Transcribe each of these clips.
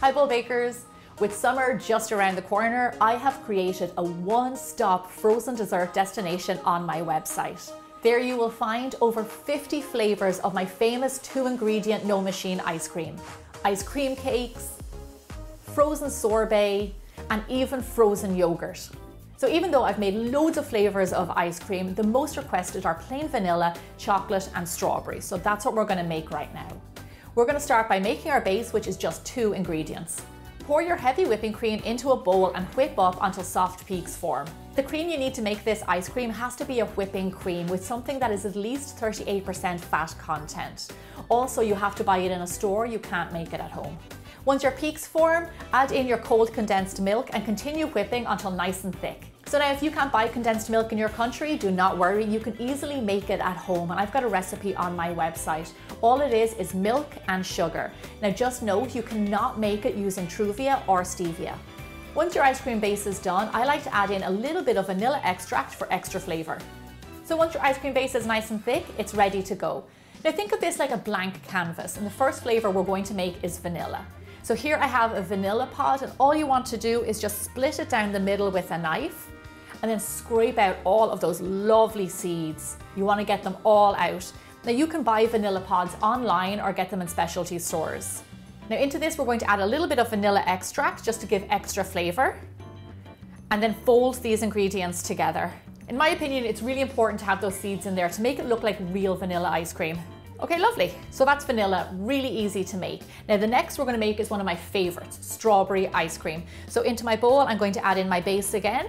Hi Bowl Bakers! With summer just around the corner, I have created a one-stop frozen dessert destination on my website. There you will find over 50 flavors of my famous 2-ingredient no machine ice cream cakes, frozen sorbet, and even frozen yogurt. So even though I've made loads of flavors of ice cream, the most requested are plain vanilla, chocolate, and strawberry. So that's what we're going to make right now. We're going to start by making our base, which is just 2 ingredients. Pour your heavy whipping cream into a bowl and whip up until soft peaks form. The cream you need to make this ice cream has to be a whipping cream with something that is at least 38% fat content. Also, you have to buy it in a store, you can't make it at home. Once your peaks form, add in your cold condensed milk and continue whipping until nice and thick. So now if you can't buy condensed milk in your country, do not worry, you can easily make it at home, and I've got a recipe on my website. All it is milk and sugar. Now just note, you cannot make it using Truvia or stevia. Once your ice cream base is done, I like to add in a little bit of vanilla extract for extra flavor. So once your ice cream base is nice and thick, it's ready to go. Now think of this like a blank canvas, and the first flavor we're going to make is vanilla. So here I have a vanilla pod, and all you want to do is just split it down the middle with a knife and then scrape out all of those lovely seeds. You want to get them all out. Now you can buy vanilla pods online or get them in specialty stores. Now into this we're going to add a little bit of vanilla extract just to give extra flavor, and then fold these ingredients together. In my opinion, it's really important to have those seeds in there to make it look like real vanilla ice cream. Okay, lovely. So that's vanilla, really easy to make. Now the next we're going to make is one of my favorites, strawberry ice cream. So into my bowl I'm going to add in my base again.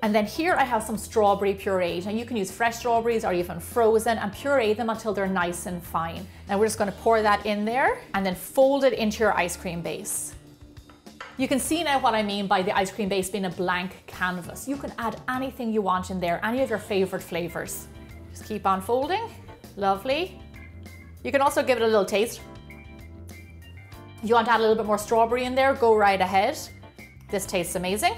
And then here I have some strawberry puree. Now you can use fresh strawberries or even frozen and puree them until they're nice and fine. Now we're just going to pour that in there and then fold it into your ice cream base. You can see now what I mean by the ice cream base being a blank canvas. You can add anything you want in there, any of your favorite flavors. Just keep on folding. Lovely. You can also give it a little taste. If you want to add a little bit more strawberry in there, go right ahead. This tastes amazing.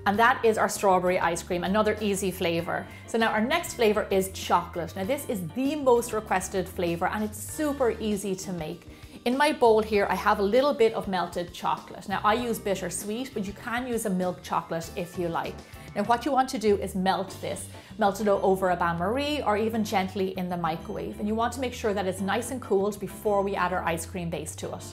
And that is our strawberry ice cream, another easy flavor. So now our next flavor is chocolate. Now this is the most requested flavor and it's super easy to make. In my bowl here, I have a little bit of melted chocolate. Now I use bittersweet, but you can use a milk chocolate if you like. Now what you want to do is melt this. Melt it over a bain-marie or even gently in the microwave. And you want to make sure that it's nice and cooled before we add our ice cream base to it.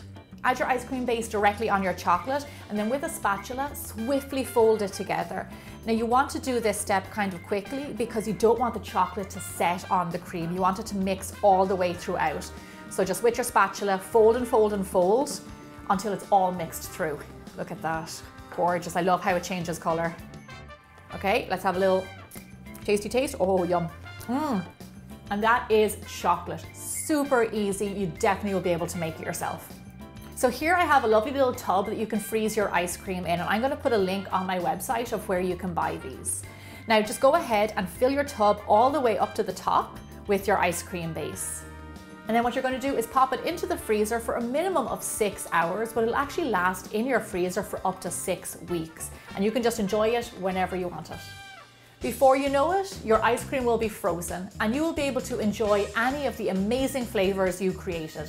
Add your ice cream base directly on your chocolate and then with a spatula, swiftly fold it together. Now you want to do this step kind of quickly because you don't want the chocolate to set on the cream. You want it to mix all the way throughout. So just with your spatula, fold and fold and fold until it's all mixed through. Look at that, gorgeous. I love how it changes color. Okay, let's have a little tasty taste. Oh, yum. And that is chocolate. Super easy. You definitely will be able to make it yourself. So here I have a lovely little tub that you can freeze your ice cream in, and I'm going to put a link on my website of where you can buy these. Now just go ahead and fill your tub all the way up to the top with your ice cream base. And then what you're going to do is pop it into the freezer for a minimum of 6 hours, but it'll actually last in your freezer for up to 6 weeks. And you can just enjoy it whenever you want it. Before you know it, your ice cream will be frozen and you will be able to enjoy any of the amazing flavors you created.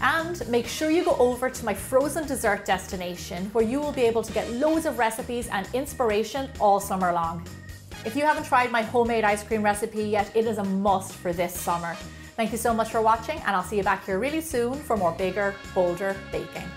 And make sure you go over to my frozen dessert destination where you will be able to get loads of recipes and inspiration all summer long. If you haven't tried my homemade ice cream recipe yet, it is a must for this summer. Thank you so much for watching, and I'll see you back here really soon for more bigger, bolder baking.